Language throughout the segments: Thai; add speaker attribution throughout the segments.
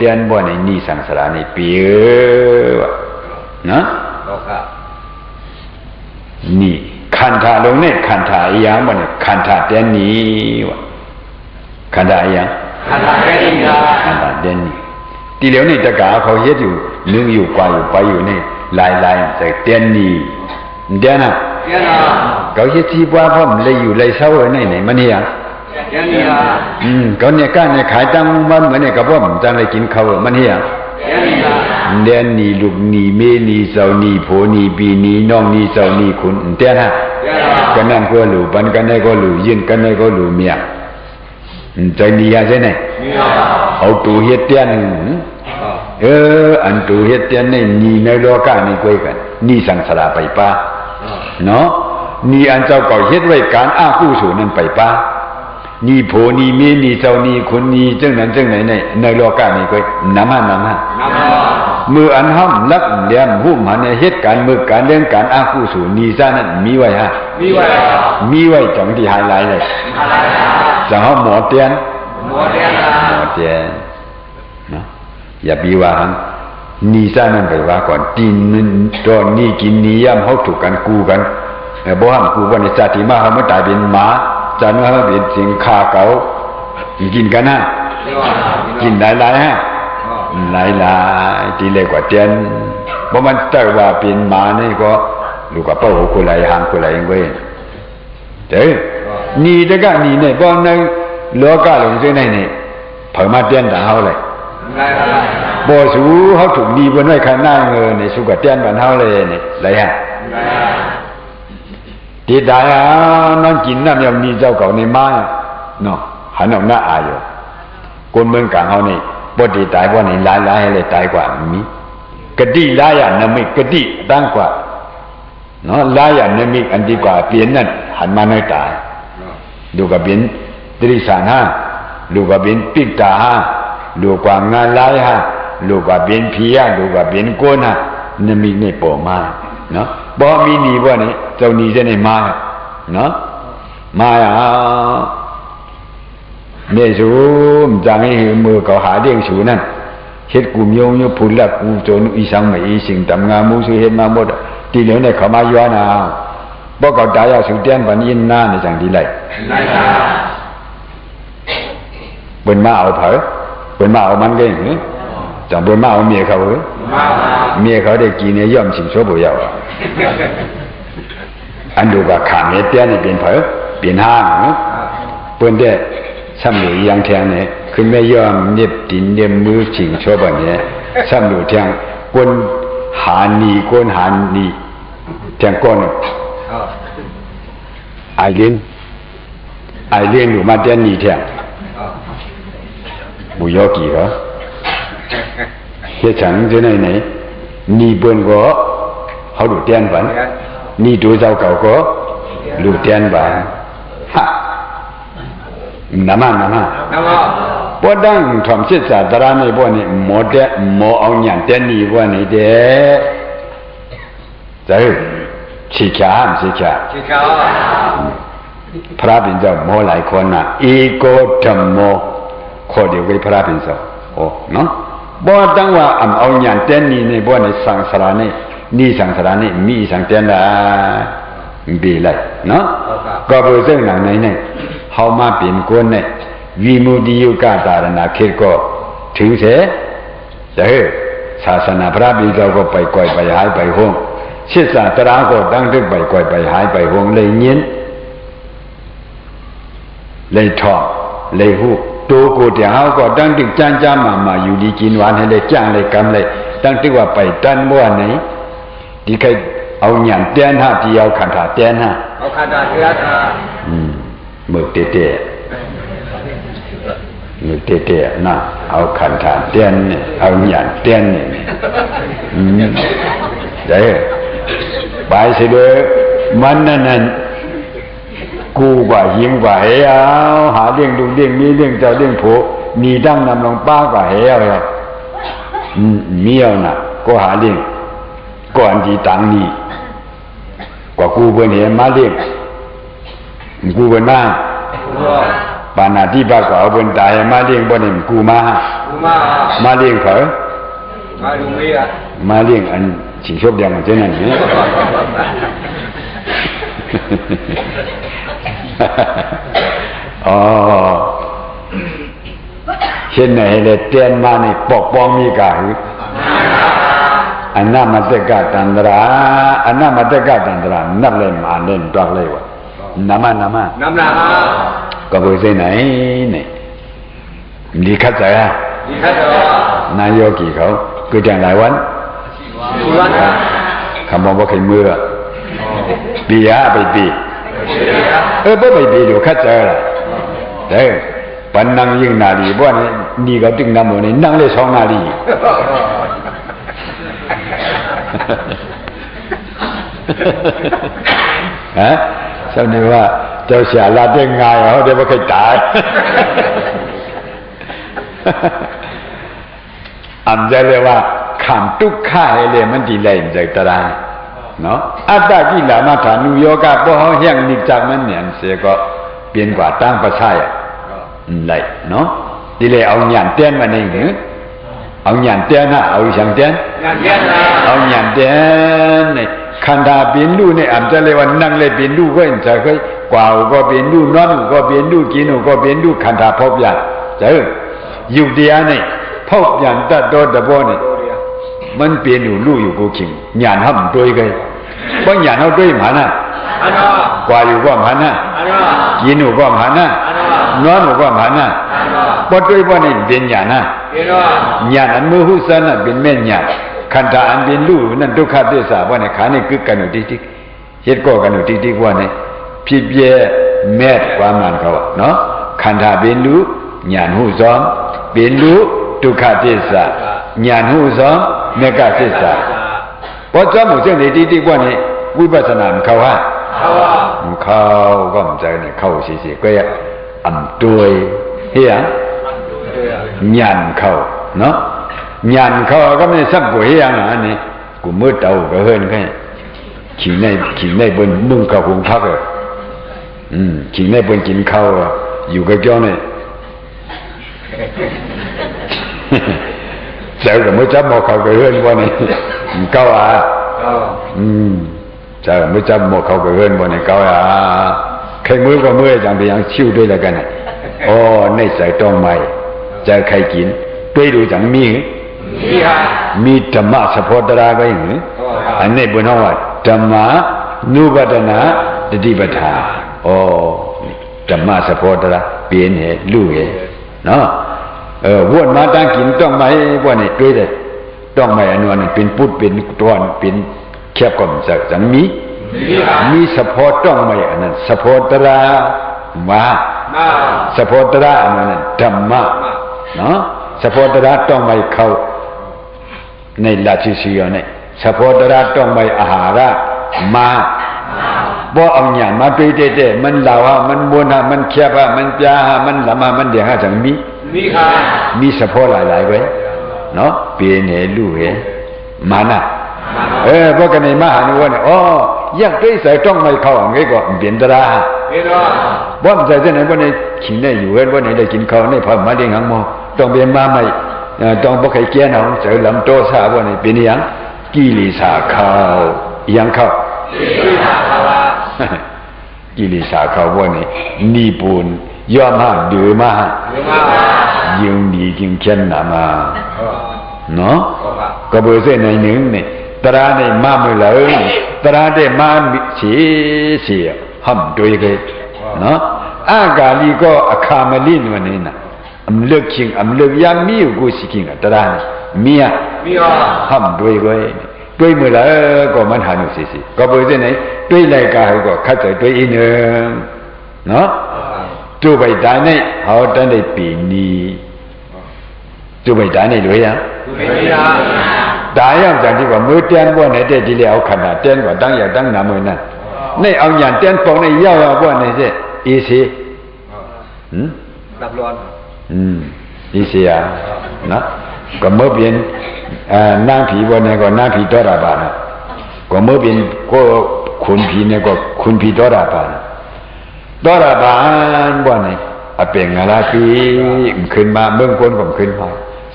Speaker 1: เตียนบ่ในนี่สังสารในปีนะนี่คันธาลงเนี่ยคันธาอีหยังบ่เนี่ยคันธาเตียนนี้วะคันธาอีหยังคันธาเตียนนี้คันธาเตียนนี้ทีเดียวนี่ตะกาเขาเฮ็ดอยู่นึกอยู่กว่าอยู่ไปอยู่นี่ลายๆแต่เตียนนี้เตียนน่ะเตียนน่ะเขาเฮ็ดที่ว่าพร้อมเลยอยู่เลยเศร้าไหนมันนี่อ่ะเตียนนี่อ่ะเขาเนี่ยก้านเนี่ยขายตังมันเหมือนเนี่ยก็พร้อมจังเลยกินข้าวมันนี่อ่ะเตียนนี่ลูกนี่เมนี่เจ้านี่โผนี่ปีนี่น้องนี่เจ้านี่คุณเตียนฮะกันนั่นก็รู้ปันกันได้ก็รู้ยืนกันได้ก็รู้เมียใจนี่อ่ะใช่ไหมเอาตูเฮ็ดเตียนอันตูเฮ็ดเตียนนี่นี่ในโลกานี่คุยกันนี่สังสารไปป้าเนาะนี่อันเจ้าก็เฮ็ดไว้การอ้ากู้สู่นั้นไปป้านี่โผนี่เมนี่เจ้านี่คนนี่จังนั้นจังไหนในโลกานี่คุยน้ำฮะมืออันห้ำลักเลี้ยมหุ้มหันเนี่ยเฮ็ดการมือการเรื่องการอ้ากู้สู่นี่ซะนั้นมีไว้ฮะมีไว้จังที่หายหลายเลยจะเฮาหมอเตียนเนาะอย่าบีว่าหังนี่ซะนั่นไปว่าก่อนกินตอนนี้กินนี่ย่ำเขาถูกกันกูกันบ่ห้ามกูว่าในชาติมาเขาไม่ตายเป็นหมาจานว่าเขาเป็นสิงฆ่าเก่ากินกันนะกินหลายๆฮะหลายๆที่เล็กกว่าเตียนเพราะมันแต่ว่าเป็นหมานี่ก็ลูกกับเป้าหัวกุไหลหางกุไหลเว้ยเด้อนี่ตะกะนี่เนี่ยบ่ในโลกาหลงซื่อนี่เพิ่นมาเตียนตาเฮาเลยบ่สูเฮาถูกดีเพิ่นไว้ข้างหน้าเงินนี่สุกะเตียนบ้านเฮาเลยนี่ไหลฮะติดายนั่นกินน้ำยำมีเจ้าเก่าในม้าเนาะหันออกหน้าอายอยู่คนเมืองกลางเฮานี่บ่ติตายบ่นี่หลายๆให้เลยตายกว่ามีกะดิลายะนมิกะดิตั้งกว่าเนาะลายะนมิอันดีกว่าเปลี่ยนนั่นหันมาในตายดูก็เป็นตริสานฮะดูก็เป็นปิกตาฮะดูกว่างานลายฮะดูก็เป็นผีฮะดูก็เป็นโกนฮะนมินี่โปมาเนาะบ่มีนี่บ่นี่เจ้านี่จะได้มาเนาะมาเนี่ยสูมจังให้มือเขาหาเลี้ยงสูนั่นเฮ็ดกูมยงอยู่พุ่นละกูโจนอีสังไม่อีสิ่งตำงามมูสิเฮ็ดมาหมดทีเหลียวเนี่ยเขามาย้อนเอาบ่เขาตายาสุเตียนบันยินหน้าในจังดีไล่เปิ้นมาเอาเผอเปิ้นมาเอามันก็หึจังเปิ้นมาเอาเมียเขาหึเมียเขาได้กินเนี่ยย่อมสิโซบ่ยาวอันดูว่าขาเมียเตียนนี่เป็นเผอเป็นห้างเปิ้นได้ซ้ำอยู่ยังแทงเนี่ยคือแม่ย่อมเน็บดินเน็บมือฉิงโชว์แบบนี้ซ้ำอยู่แทงก้นหานีก้นหานีแทงก้นไอเลี้ยงอยู่มาเตียนนี่แทงบุยอกี่เหรอเฮ็ดฉันจะไหนนี่เปิ้นก็เขาดูเตียนบันนี่ดูเจ้าเก่าก็ดูเตียนบันฮะน้ำบ่ดังทอมศิษย์ตรานี่บ่นี่หมดหมอเอาหยังเตียนนี่บ่นี่เด้ใจสิขาพระบิณฑบาตหมอหลายคนน่ะอีโกธัมโมขอเดียวไว้พระบิณฑบาตโอ้เนาะบ่ดังว่าเอาหยังเตียนนี่ในบ่ในสังสารนี่สังสารนี่มีสังเตียนละบีไลเนาะก็บ่ซึ่งหนังไหนเฮามาเป็นคนเนี่ยวิมุตติยุกตารณะคิดก็ถึงเสียจะเฮ้ศาสนาพระบิดาก็ไปก่อยไปหายไปห้องศิษย์ศาสตราก็ตั้งตึกไปก่อยไปหายไปห้องเลยเงี้ยเลยทอเลยหูตัวกูเดียวก็ตั้งตึกจ้างจ้ามาอยู่ดีกินหวานให้เลยจ้างเลยกำเลยตั้งตึกว่าไปตันบ่ไหนที่ใครเอาหยังเตียนฮะที่เอาขันธาเตียนฮะเอาขันธาเตียนมือเตะมือเตะนะเอาขันธาเตียนเนี่ยเอาหยังเตียนเนี่ยได้ไปสิเด้อมันนั่นกูกว่ายิงกว่าเหี้ยหาเลี้ยงดูเลี้ยงมีเลี้ยงเจ้าเลี้ยงผัวมีดั้งนำลงป้ากว่าเหี้ยมีเอาน่ะก็หาเลี้ยงก่อนที่ตังนี่กว่ากูเพิ่นเห็นมาเลี้ยงกูเพิ่นมา ปานาธิบก็เอาบนตายมาเลี้ยงบ่นี่กูมาเลี้ยงเขามาเลี้ยงอันสิชอบอย่างนั้นนั่นนี่อ๋อเช่นไหนเลยเตียนมานี่ปกป้องมีกาหืออันนั้นมาเตกะตันตราอันนั้นมาเตกะตันตรานับเลยมาเล่นตัวเลยวะนามาก็ไปเส้นไหนเนี่ยดีคัดใจอ่ะนายโยกีเขาคือจังหลายวันคำบอกว่าใครมือปียะไปปีบ่ไปปีดูคัดใจล่ะแต่ปันนังยิ่งนาดีบ่นี่ก็ตึงนำหมดนี่นั่งเลย2นาทีฮะสำนึกว่าเจ้าเสียลาได้ง่ายเขาเดี๋ยวบ่เคยตายอันจะเรียกว่าขำทุกข์ให้เลยมันดีเลยใจตรายเนาะอัตตากิลามาฐานุโยกะบ่เฮาแห่งนิจักมันเนี่ยเสียก็เปลี่ยนกว่าตั้งประชาอ่ะเลยเนาะดีเลยเอาญาณเตียนมานี่หรือเอาญาณเตียนนะเอาอย่างเตียนเอาญาณเตียนนี่ขันธาเปลี่ยนรูเนี่ยอันจะเรียกว่านั่งเลยเปลี่ยนรูก็จะเคยกว่าก็เปลี่ยนรูนอนก็เปลี่ยนรูกินก็เปลี่ยนรูขันธาพบอย่างเจออยู่เดียนี่พบอย่างตัดโดดตะโบนี่มันเปลี่ยนอยู่รูอยู่กูขิงญาณห้ำด้วยกันบ่ญาณเฮาด้วยหมานะกว่าอยู่ก็หมานะกินอยู่ก็หมานะนอนอยู่ก็หมานะบ่ด้วยบ่นี่เป็นญาณนะญาณอันมือหุสนะเป็นแม่ญาณขันธาอันเป็นรูนั่นทุกขเทศะบ่นี่ขานี่คือกันอยู่ติ๊กๆเฮ็ดก็กันอยู่ติ๊กๆว่านี่ဖြစ်ပြแม่ความมันเขาเนาะขันธาเป็นรูญาณหุซ้อมเป็นรูทุกขเทศะญาณหุซ้อมเมกะเทศะพอจำหมู่เส้นในติ๊กๆว่านี่วิปัสสนาเขาฮะเขาก็มันใจนี่เข้าสิๆก็อำด้วยเฮียญาณเขาเนาะญาณเขาก็ไม่สักกูเฮียนะนี่กูมืดเตาก็เฮินแค่ขี่ในบนนุ่งกับหุงพักขี่ในบนกินข้าวอยู่กับจ้อนี่เจ้าก็ไม่จับหมอเขาก็เฮินว่านี่เก้าเจ้าไม่จับหมอเขาก็เฮินว่านี่เก้าใครมือก็มือจังไปยังชิวด้วยแล้วกันอ๋อในใจต้องไม่จะใครกินด้วยดูจังมีธรรมะสะโพตราก็อย่างนี้อันนี้บนห้องว่าธรรมะนุปัฏนาตติปทาอ๋อธรรมะสะโพตราเปลี่ยนเหตุรู้เหตุเนาะวนมาตั้งกินต้องไม่ว่านี่ด้วยเลยต้องไม่อันนั้นเป็นพุทธเป็นตอนเป็นแคบก่อนจังมีสะโพต้องไม่อันนั้นสะโพตรามาสะโพตระอันนั้นธรรมะเนาะสะโพตระต้องไม่เข้าในราชสีห์เนี่ยสะโพตระต้องไม่อาหาระมาบ่เอาหยังมาด้วยเด้ๆมันลาวะมันมวนมันแคบมันปยามันละมามันเดียงจังมีค่ะมีสะโพหลายๆไว้เนาะเปลี่ยนให้รู้เห็นมานะพวกกันในมหานุวะเนี่ยอ๋ออยากได้ใส่ต้องไม่เข้าไงก็เปลี่ยนตราบ่มใจเส้นไหนบ่ในขิงได้อยู่เว้นบ่ในได้กินข้าวในพอมาเลี้ยงหังหมอต้องเปลี่ยนมาใหม่ต้องบ่เคยเกี้ยนเอาเจอลำโตซาบ่ในเป็นหยังกิเลสข้าวยังเข้ากิเลสข้าวบ่ในนิปุนย่อมหาดื้อมายิงดีกินเขียนนามาเนาะก็เบอร์เส้นไหนหนึ่งเนี่ยตราในมามือเลยตราได้มาเสียห้ำด้วยกันเนาะอากาลีก็อาคามลินวันนี้นะอำเลิกชิงอำเลิกยามมีอยู่กูสิกิงตรามีห้ำด้วยกันด้วยมือเลยก็มันหาหนุสิก็เบอร์เส้นไหนด้วยรายการก็คัดใจด้วยอีกหนึ่งเนาะจู่ไปตายในเขาตั้งได้ปีนี้จู่ไปตายในด้วยยังตายยังจังที่ว่ามือเตียนบ่ในเด็ดที่แล้วขนาดเตียนกว่าตั้งอย่างตั้งหนามือนั่นในเอาอย่างเตียนปองในเย้าบ่ในเด้อีสิดับร้อนอีสิอ่ะนะก็เมื่อเปลี่ยนนางผีบ่ในก็นางผีตระบาดก็เมื่อเปลี่ยนก็คุณผีในก็คุณผีตระบาดตระบาดบ่ใน อเปงอะไรปีขึ้นมาเมืองคนผมขึ้นมา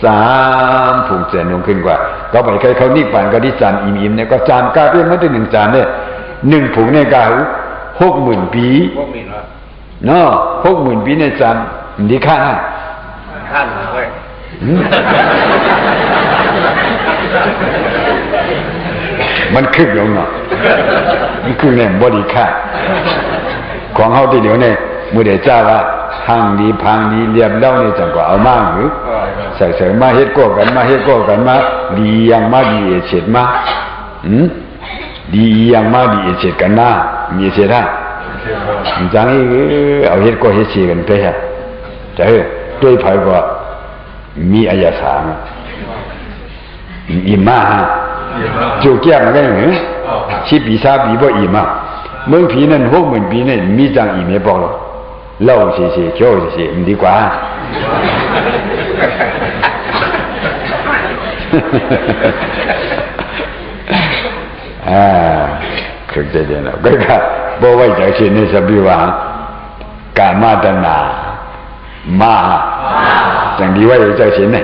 Speaker 1: 3 ผูกเจนลงขึ้นกว่าก็ไปใครเขานิพพานก็ที่จานอิ่มๆเนี่ยก็จานกาเพียงไม่ได้1 จานเนี่ย1 ผูกเนี่ยกา60,000 ปีเนาะ60,000 ปีเนี่ยจานดีค่าเว้ยมันคึกลงเนาะมันคึกเนี่ยบริค่าของเขาที่เดี๋ยวเนี่ยมือเดจ้าว่าทางดีพังดีเรียบเล่าเนี่ยจังก็เอามากหรือใส่มาเฮ็ดก็กันมาเฮ็ดก็กันมาดีอย่างมาดีเฉดมาดีอย่างมาดีเฉดกันนะมีเฉดฮะจังอีเอาเฮ็ดก็เฮ็ดเฉดกันไปฮะแต่ด้วยไผก็มีอายสารอิมาฮะจูเกี่ยงกันเหรอชิปีซาปีบ่อิมาเมืองผีนั้น60,000 ปีเนี่ยมีจังอีเมบอกหรอเล่าเฉยๆเจ้าเฉยๆดีกว่าคือใจเย็นแล้วก็บ่ไว้ใจเช่นนี้สับบิวังกามาตนามาจังดีไว้ใจเช่นนี้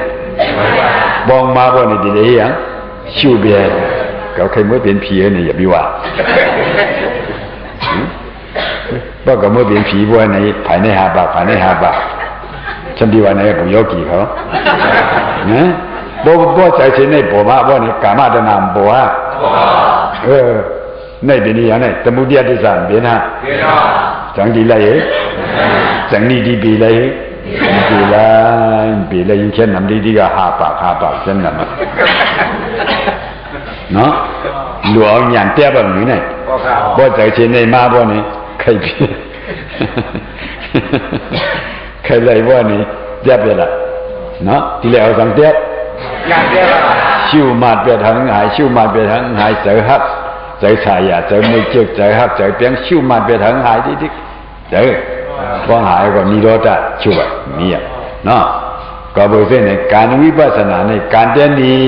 Speaker 1: บองมาบ่นี่ดีเลยยังชิวเบียก็ใครเมื่อเป็นผีเนี่ยอย่าบิว่าบ่ก็เมื่อเป็นผีบ่ในภายใน5 บาทภายใน5 บาทฉันดีว่าในผมโยกีเขานะบ่ใจเช่นนี้บ่มาบ่นี่กามาตนาบ่ว่าในเดี๋ยวนี้อย่างนี้สมุทัยที่สามเป็นฮะจังดีเลยจังนี้ดีปีเลยปีเลยยิ่งเช่นน้ำดีก็5 บาทเช่นนั้นเนาะหลวงอย่างเตี้ยแบบนี้เนี่ยบ่ใจเช่นในมาบ่นี่ใครพี่ใครเลยบ่นี่เจ็บเลยล่ะเนาะที่แล้วสังเตี้ยชิวมาดไปทางหายชิวมาดไปทางหายเสือฮักใจชายใจมือเจ็บใจฮักใจเปียงชิวมาไปทางหายดิใจพอหายก็นิโรธชิวมีอ่ะเนาะก็บอกเส้นในการวิปัสสนาในการเต้นนี้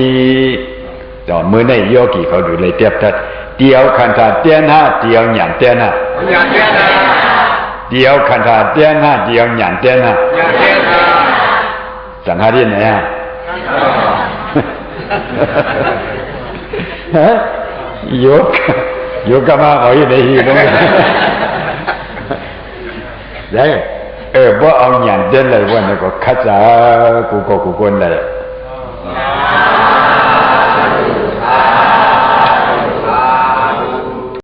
Speaker 1: ต่อมือในโยกีเขาดูเลยเทียบทัดเดียวคันธาเตี้ยนห้าเดียวหยั่นเตี้ยนห้าเดียวคันธาเตี้ยนห้าเดียวหยั่นเตี้ยนห้าสังหารที่ไหนฮะโยกมาเอาอยู่ในหีบนั่นได้บ่เอาหยั่นเต้นเลยว่าเนี่ยก็คัดซะกูคนเลย